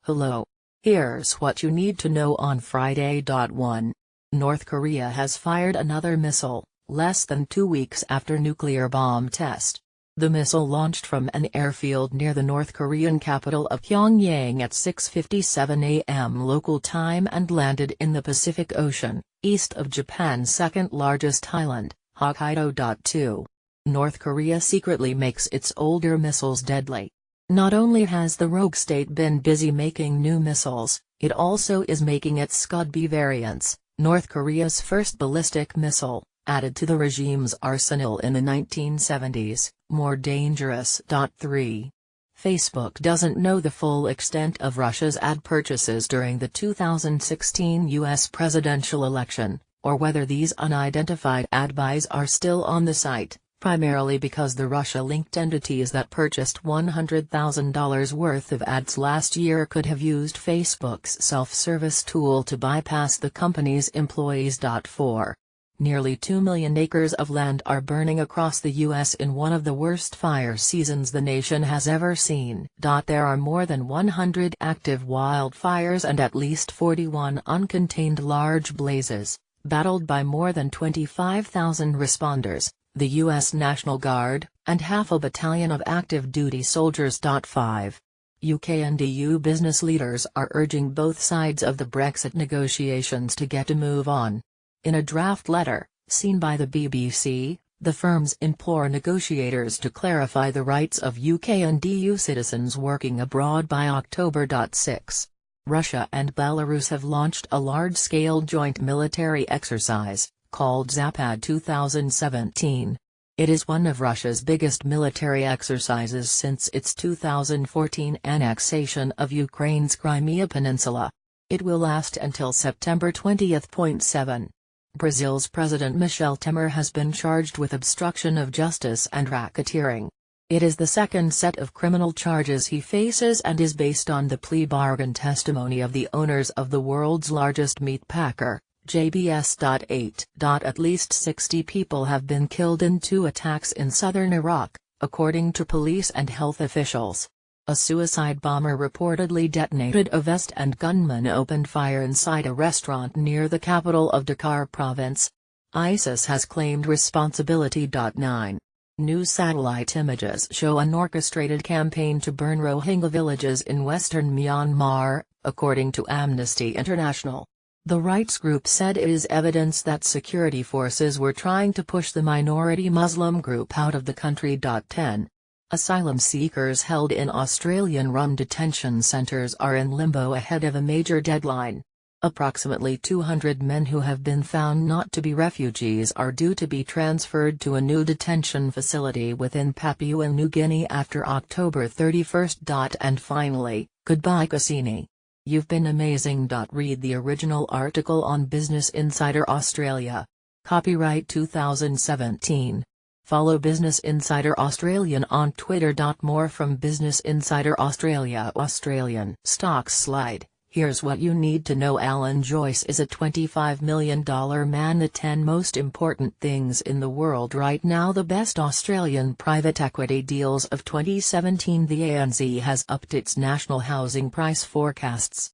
Hello. Here's what you need to know on Friday. 1. North Korea has fired another missile, less than 2 weeks after nuclear bomb test. The missile launched from an airfield near the North Korean capital of Pyongyang at 6:57 a.m. local time and landed in the Pacific Ocean, east of Japan's second-largest island, Hokkaido. 2. North Korea secretly makes its older missiles deadly. Not only has the rogue state been busy making new missiles, it also is making its Scud-B variants, North Korea's first ballistic missile, added to the regime's arsenal in the 1970s, more dangerous. 3. Facebook doesn't know the full extent of Russia's ad purchases during the 2016 U.S. presidential election, or whether these unidentified ad buys are still on the site, primarily because the Russia-linked entities that purchased $100,000 worth of ads last year could have used Facebook's self-service tool to bypass the company's employees. 4. Nearly 2 million acres of land are burning across the U.S. in one of the worst fire seasons the nation has ever seen. There are more than 100 active wildfires and at least 41 uncontained large blazes, battled by more than 25,000 responders, the U.S. National Guard, and half a battalion of active-duty soldiers. 5. UK and EU business leaders are urging both sides of the Brexit negotiations to get a move on. In a draft letter, seen by the BBC, the firms implore negotiators to clarify the rights of UK and EU citizens working abroad by October. 6. Russia and Belarus have launched a large-scale joint military exercise, called Zapad 2017. It is one of Russia's biggest military exercises since its 2014 annexation of Ukraine's Crimea Peninsula. It will last until September 20. 7. Brazil's President Michel Temer has been charged with obstruction of justice and racketeering. It is the second set of criminal charges he faces and is based on the plea bargain testimony of the owners of the world's largest meat packer, JBS. 8. At least 60 people have been killed in 2 attacks in southern Iraq, according to police and health officials. A suicide bomber reportedly detonated a vest and gunmen opened fire inside a restaurant near the capital of Dakar province. ISIS has claimed responsibility. 9. New satellite images show an orchestrated campaign to burn Rohingya villages in western Myanmar, according to Amnesty International. The rights group said it is evidence that security forces were trying to push the minority Muslim group out of the country. 10. Asylum seekers held in Australian-run detention centres are in limbo ahead of a major deadline. Approximately 200 men who have been found not to be refugees are due to be transferred to a new detention facility within Papua New Guinea after October 31. And finally, goodbye Cassini. You've been amazing. Read the original article on Business Insider Australia. Copyright 2017. Follow Business Insider Australian on Twitter. More from Business Insider Australia. Australian stocks slide. Here's what you need to know. Alan Joyce is a $25 million man. The 10 most important things in the world right now. The best Australian private equity deals of 2017. The ANZ has upped its national housing price forecasts.